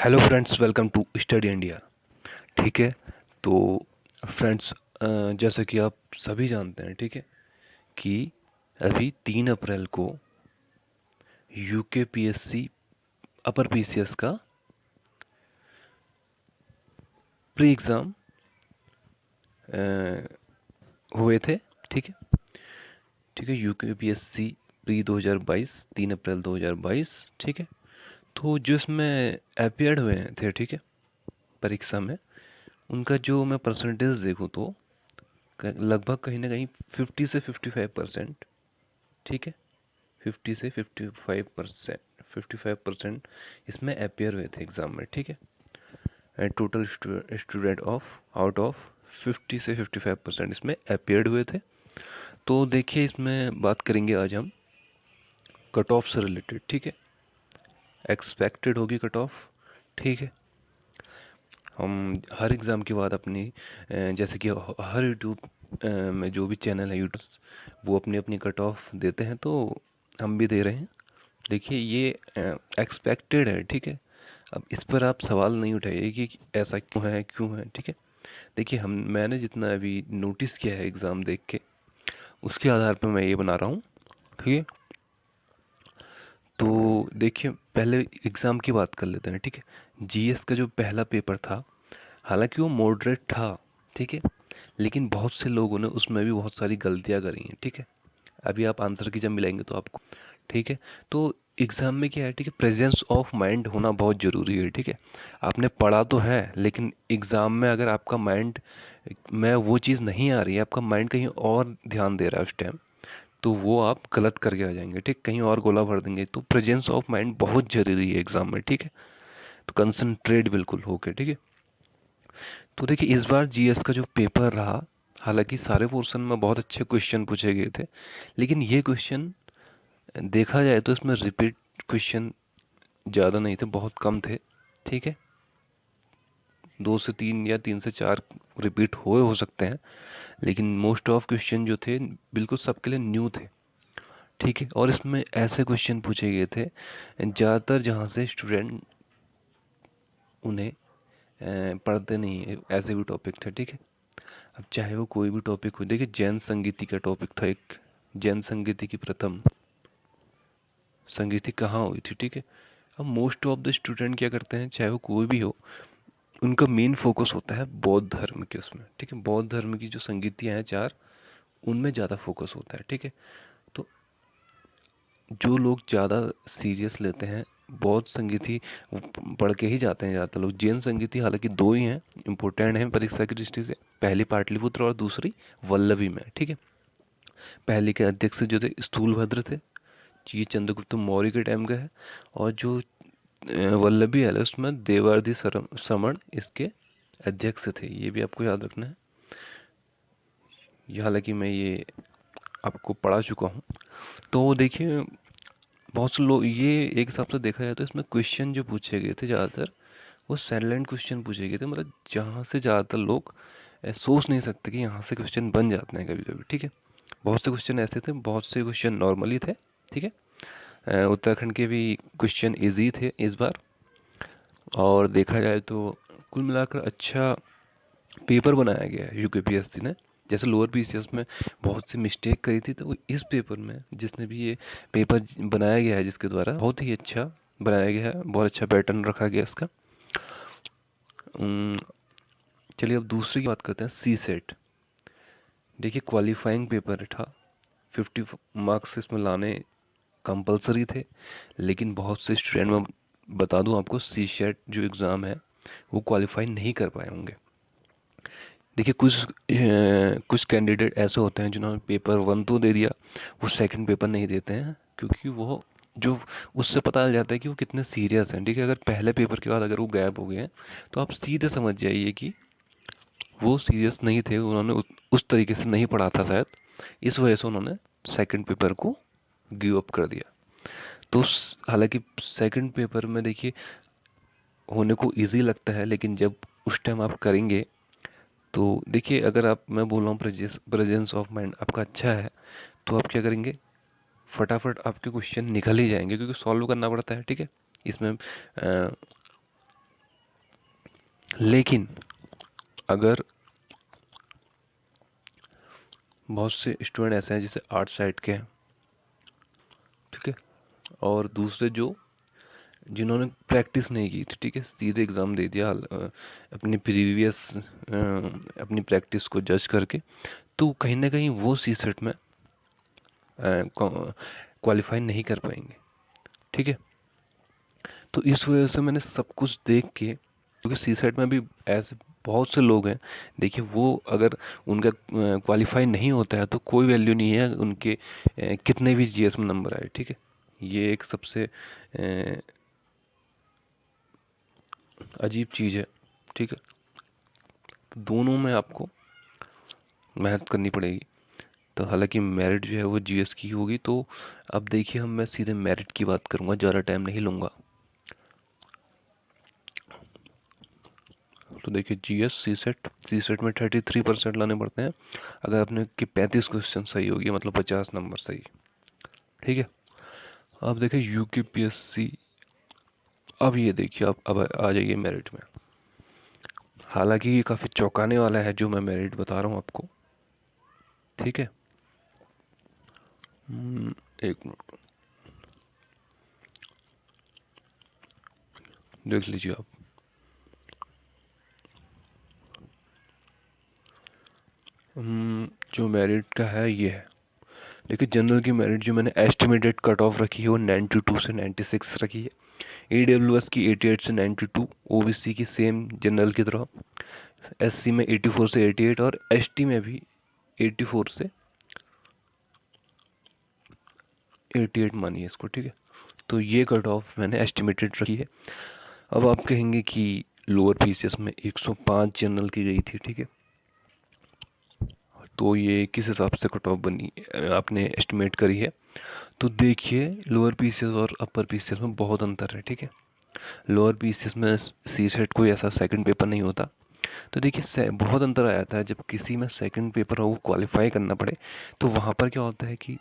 Hello friends, welcome to study India. ठीक है। तो फ्रेंड्स, जैसा कि आप सभी जानते हैं, ठीक है, कि अभी 3 अप्रैल को यूके पीएससी अपर पीसीएस का प्री एग्ज़ाम हुए थे। ठीक है। ठीक है, यूके पीएससी प्री 2022, 3 अप्रैल 2022। ठीक है। तो जो इसमें अपियर्ड हुए थे, ठीक है, परीक्षा में, उनका जो मैं परसेंटेज देखूँ तो लगभग कहीं ना कहीं 50 से 55%। ठीक है। 50 से 55% इसमें अपेयर हुए थे एग्ज़ाम में। ठीक है। Total student of out of 50 से 55% इसमें अपेयर्ड हुए थे। तो देखिए, इसमें बात करेंगे आज हम कट ऑफ से रिलेटेड। ठीक है। एक्सपेक्टेड होगी कट ऑफ। ठीक है। हम हर एग्ज़ाम के बाद अपनी जैसे कि हर यूट्यूब में जो भी चैनल है यूट्यूब, वो अपनी अपनी कट ऑफ देते हैं, तो हम भी दे रहे हैं। देखिए, ये एक्सपेक्टेड है। ठीक है। अब इस पर आप सवाल नहीं उठाइए कि ऐसा क्यों है, क्यों है। ठीक है। देखिए, मैंने जितना अभी नोटिस किया है एग्ज़ाम देख के, उसके आधार पर मैं ये बना रहा हूँ। ठीक है। तो देखिए, पहले एग्ज़ाम की बात कर लेते हैं। ठीक है। जीएस का जो पहला पेपर था, हालांकि वो मॉडरेट था। ठीक है। लेकिन बहुत से लोगों ने उसमें भी बहुत सारी गलतियाँ करी हैं। ठीक है। अभी आप आंसर की जब मिलाएंगे तो आपको। ठीक है। तो एग्ज़ाम में क्या है, ठीक है, प्रेजेंस ऑफ माइंड होना बहुत ज़रूरी है। ठीक है। आपने पढ़ा तो है, लेकिन एग्ज़ाम में अगर आपका माइंड में वो चीज़ नहीं आ रही है, आपका माइंड कहीं और ध्यान दे रहा है उस टाइम, तो वो आप गलत करके आ जाएंगे। ठीक, कहीं और गोला भर देंगे। तो प्रेजेंस ऑफ माइंड बहुत ज़रूरी है एग्ज़ाम में। ठीक है। तो कंसंट्रेट बिल्कुल होके। ठीक है। तो देखिए, इस बार जीएस का जो पेपर रहा, हालांकि सारे पोर्शन में बहुत अच्छे क्वेश्चन पूछे गए थे, लेकिन ये क्वेश्चन देखा जाए तो इसमें रिपीट क्वेश्चन ज़्यादा नहीं थे, बहुत कम थे। ठीक है। 2 से 3 या 3 से 4 रिपीट हुए हो सकते हैं, लेकिन मोस्ट ऑफ क्वेश्चन जो थे बिल्कुल सबके लिए न्यू थे। ठीक है। और इसमें ऐसे क्वेश्चन पूछे गए थे ज़्यादातर जहाँ से स्टूडेंट उन्हें पढ़ते नहीं है, ऐसे भी टॉपिक थे। ठीक है। अब चाहे वो कोई भी टॉपिक हो, देखिए जैन संगीति का टॉपिक था एक, जैन संगीति की प्रथम संगीति कहाँ हुई थी। ठीक है। अब मोस्ट ऑफ द स्टूडेंट क्या करते हैं, चाहे वो कोई भी हो, उनका मेन फोकस होता है बौद्ध धर्म के उसमें। ठीक है। बौद्ध धर्म की जो संगीतियाँ हैं 4, उनमें ज़्यादा फोकस होता है। ठीक है। तो जो लोग ज़्यादा सीरियस लेते हैं बौद्ध संगीति पढ़ के ही जाते हैं ज़्यादातर लोग। जैन संगीति हालांकि 2 ही हैं, इम्पोर्टेंट हैं परीक्षा की दृष्टि से, पहली पाटलिपुत्र और दूसरी वल्लभी में। ठीक है। पहले के अध्यक्ष जो थे स्थूलभद्र थे, ये चंद्रगुप्त मौर्य के टाइम का है। और जो वल्लभी है उसमें देवार्धि श्रमण इसके अध्यक्ष थे, ये भी आपको याद रखना है। ये हालांकि मैं ये आपको पढ़ा चुका हूँ। तो देखिए, बहुत से लोग ये एक हिसाब से देखा जाए तो इसमें क्वेश्चन जो पूछे गए थे ज़्यादातर, वो साइलेंट क्वेश्चन पूछे गए थे, मतलब जहाँ से ज़्यादातर लोग सोच नहीं सकते कि यहाँ से क्वेश्चन बन जाते हैं कभी कभी। ठीक है। बहुत से क्वेश्चन ऐसे थे, बहुत से क्वेश्चन नॉर्मली थे। ठीक है। उत्तराखंड के भी क्वेश्चन इजी थे इस बार। और देखा जाए तो कुल मिलाकर अच्छा पेपर बनाया गया है यूकेपीएससी ने। जैसे लोअर पीसीएस में बहुत सी मिस्टेक करी थी, तो वो इस पेपर में जिसने भी ये पेपर बनाया गया है, जिसके द्वारा बहुत ही अच्छा बनाया गया है, बहुत अच्छा पैटर्न रखा गया इसका। उम, चलिए अब दूसरी की बात करते हैं, सी सेट। देखिए, क्वालिफाइंग पेपर था, 50 मार्क्स इसमें लाने कंपलसरी थे, लेकिन बहुत से स्टूडेंट, में बता दूं आपको, सी सेट जो एग्ज़ाम है वो क्वालिफाई नहीं कर पाए होंगे। देखिए, कुछ कैंडिडेट ऐसे होते हैं जिन्होंने पेपर 1 तो दे दिया, वो सेकंड पेपर नहीं देते हैं, क्योंकि वो जो उससे पता चल जाता है कि वो कितने सीरियस हैं। ठीक है। अगर पहले पेपर के बाद अगर वो गैप हो गए हैं, तो आप सीधे समझ जाइए कि वो सीरियस नहीं थे, उन्होंने उस तरीके से नहीं पढ़ा था शायद, इस वजह से उन्होंने सेकंड पेपर को गिव अप कर दिया। तो हालांकि सेकंड पेपर में देखिए होने को इजी लगता है, लेकिन जब उस टाइम आप करेंगे तो देखिए, अगर आप, मैं बोल रहा हूँ प्रेजेंस ऑफ माइंड आपका अच्छा है, तो आप क्या करेंगे, फटाफट आपके क्वेश्चन निकल ही जाएंगे, क्योंकि सॉल्व करना पड़ता है। ठीक है। इसमें लेकिन अगर बहुत से स्टूडेंट ऐसे हैं जैसे आर्ट साइड के हैं, ठीक है, और दूसरे जो जिन्होंने प्रैक्टिस नहीं की थी, ठीक है, सीधे एग्ज़ाम दे दिया अपनी प्रीवियस अपनी प्रैक्टिस को जज करके, तो कहीं ना कहीं वो सी सेट में क्वालिफाई नहीं कर पाएंगे, ठीक है। तो इस वजह से मैंने सब कुछ देख के, क्योंकि सी सेट में भी ऐसे बहुत से लोग हैं, देखिए वो अगर उनका क्वालिफाई नहीं होता है तो कोई वैल्यू नहीं है उनके कितने भी जीएस में नंबर आए, ठीक है। ये एक सबसे अजीब चीज़ है, ठीक है। तो दोनों में आपको मेहनत करनी पड़ेगी। तो हालांकि मेरिट जो है वो जीएस की होगी। तो अब देखिए हम मैं सीधे मेरिट की बात करूंगा, ज़्यादा टाइम नहीं लूँगा। तो देखिए जीएस सी सेट में 33% लाने पड़ते हैं अगर आपने कि 35 क्वेश्चन सही होगी, मतलब 50 नंबर सही, ठीक है। अब देखिए यूकेपीएससी, अब ये देखिए आप अब आ जाइए मेरिट में। हालांकि ये काफ़ी चौंकाने वाला है जो मैं मेरिट बता रहा हूँ आपको, ठीक है। एक मिनट देख लीजिए आप। जो मेरिट का है ये है, देखिए जनरल की मेरिट जो मैंने एस्टिमेटेड कट ऑफ रखी है वो 92 से 96 रखी है। ईडब्ल्यूएस की 88 से 92, ओबीसी की सेम जनरल की तरह, एससी में 84 से 88 और एसटी में भी 84 से 88 मानिए इसको, ठीक है। तो ये कट ऑफ मैंने एस्टिमेटेड रखी है। अब आप कहेंगे कि लोअर पीसीएस में 105 जनरल की गई थी, ठीक है, तो ये किस हिसाब से कट ऑफ बनी आपने एस्टिमेट करी है। तो देखिए लोअर पीसीएस और अपर पीसीएस में बहुत अंतर है, ठीक है। लोअर पीसीएस में सी सेट कोई ऐसा सेकंड पेपर नहीं होता। तो देखिए बहुत अंतर आ जाता है जब किसी में सेकंड पेपर हो क्वालिफाई करना पड़े, तो वहाँ पर क्या होता है कि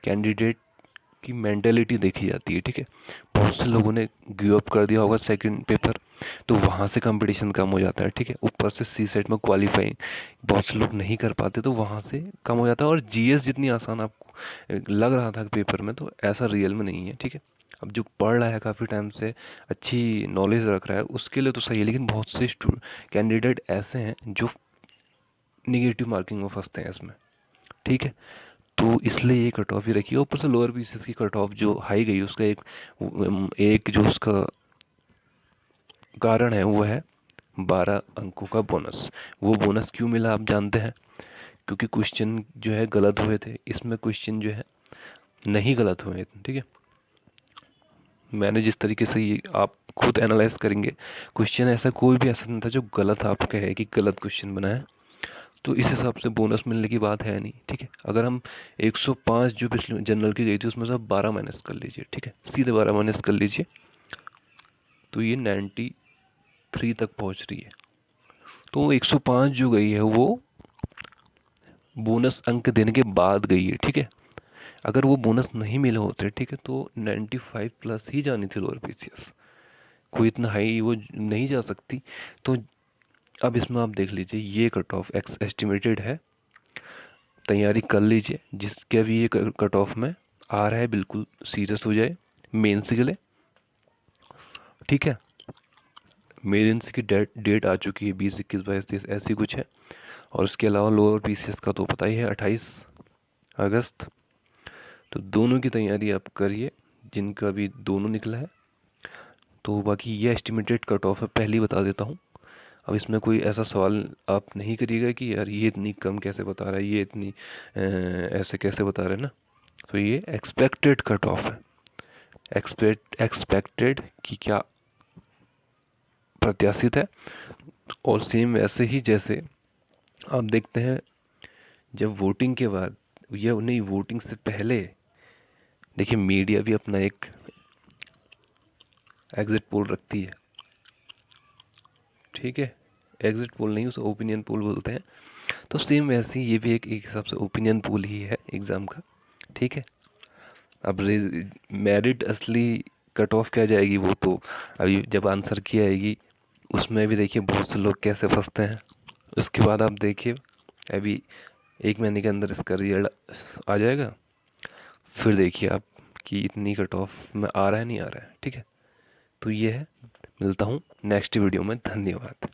कैंडिडेट की मेंटेलिटी देखी जाती है, ठीक है। बहुत से लोगों ने गिव अप कर दिया होगा सेकंड पेपर, तो वहाँ से कंपटीशन कम हो जाता है, ठीक है। ऊपर से सी सेट में क्वालिफाई बहुत से लोग नहीं कर पाते, तो वहाँ से कम हो जाता है। और जीएस जितनी आसान आपको लग रहा था पेपर में, तो ऐसा रियल में नहीं है, ठीक है। अब जो पढ़ रहा है काफ़ी टाइम से, अच्छी नॉलेज रख रहा है, उसके लिए तो सही है, लेकिन बहुत से कैंडिडेट ऐसे हैं जो निगेटिव मार्किंग में फंसते हैं इसमें, ठीक है। तो इसलिए ये कट ऑफ ही रखी है। ऊपर से लोअर पीसेस की कट ऑफ जो हाई गई उसका एक जो उसका कारण है वो है 12 अंकों का बोनस। वो बोनस क्यों मिला आप जानते हैं? क्योंकि क्वेश्चन जो है गलत हुए थे, इसमें क्वेश्चन जो है नहीं गलत हुए, ठीक है। मैंने जिस तरीके से ये आप खुद एनालाइज करेंगे, क्वेश्चन ऐसा कोई भी ऐसा नहीं था जो गलत आप कहे कि गलत क्वेश्चन बना है। तो इस हिसाब से बोनस मिलने की बात है नहीं, ठीक है। अगर हम 105 जो पिछले जनरल की गई थी उसमें से आप 12 माइनस कर लीजिए, ठीक है, सीधे 12 माइनस कर लीजिए, तो ये 93 तक पहुंच रही है। तो 105 जो गई है वो बोनस अंक देने के बाद गई है, ठीक है। अगर वो बोनस नहीं मिले होते, ठीक है, तो 95 प्लस ही जानी थी लोअर पीसीएस, कोई इतना हाई वो नहीं जा सकती। तो अब इसमें आप देख लीजिए ये कट ऑफ एक्स एस्टिमेटेड है, तैयारी कर लीजिए जिसके अभी ये कट ऑफ में आ रहा है, बिल्कुल सीरियस हो जाए मेंस के लिए, ठीक है। मेंस की डेट आ चुकी है 20, 21, 22, 23 ऐसी कुछ है। और उसके अलावा लोअर पीसीएस का तो पता ही है 28 अगस्त। तो दोनों की तैयारी आप करिए जिनका भी दोनों निकला है। तो बाकी ये एस्टिमेटेड कट ऑफ है, पहले ही बता देता हूँ। अब इसमें कोई ऐसा सवाल आप नहीं करिएगा कि यार ये इतनी कम कैसे बता रहा है, ये इतनी ऐसे कैसे बता रहे हैं ना। तो ये एक्सपेक्टेड कट ऑफ है, एक्सपेक्टेड कि क्या प्रत्याशित है। और सेम वैसे ही जैसे आप देखते हैं जब वोटिंग के बाद या नहीं वोटिंग से पहले, देखिए मीडिया भी अपना एक एग्जिट पोल रखती है, ठीक है। एग्जिट पोल नहीं, उसे ओपिनियन पोल बोलते हैं। तो सेम वैसे ही ये भी एक हिसाब से ओपिनियन पोल ही है एग्ज़ाम का, ठीक है। अब मेरिट असली कट ऑफ क्या जाएगी वो तो अभी जब आंसर की आएगी उसमें भी देखिए बहुत से लोग कैसे फंसते हैं। उसके बाद आप देखिए अभी 1 महीने के अंदर इसका रिजल्ट आ जाएगा, फिर देखिए आप कि इतनी कट ऑफ में आ रहा है नहीं आ रहा है। ठीक है, तो ये है। मिलता हूँ नेक्स्ट वीडियो में। धन्यवाद।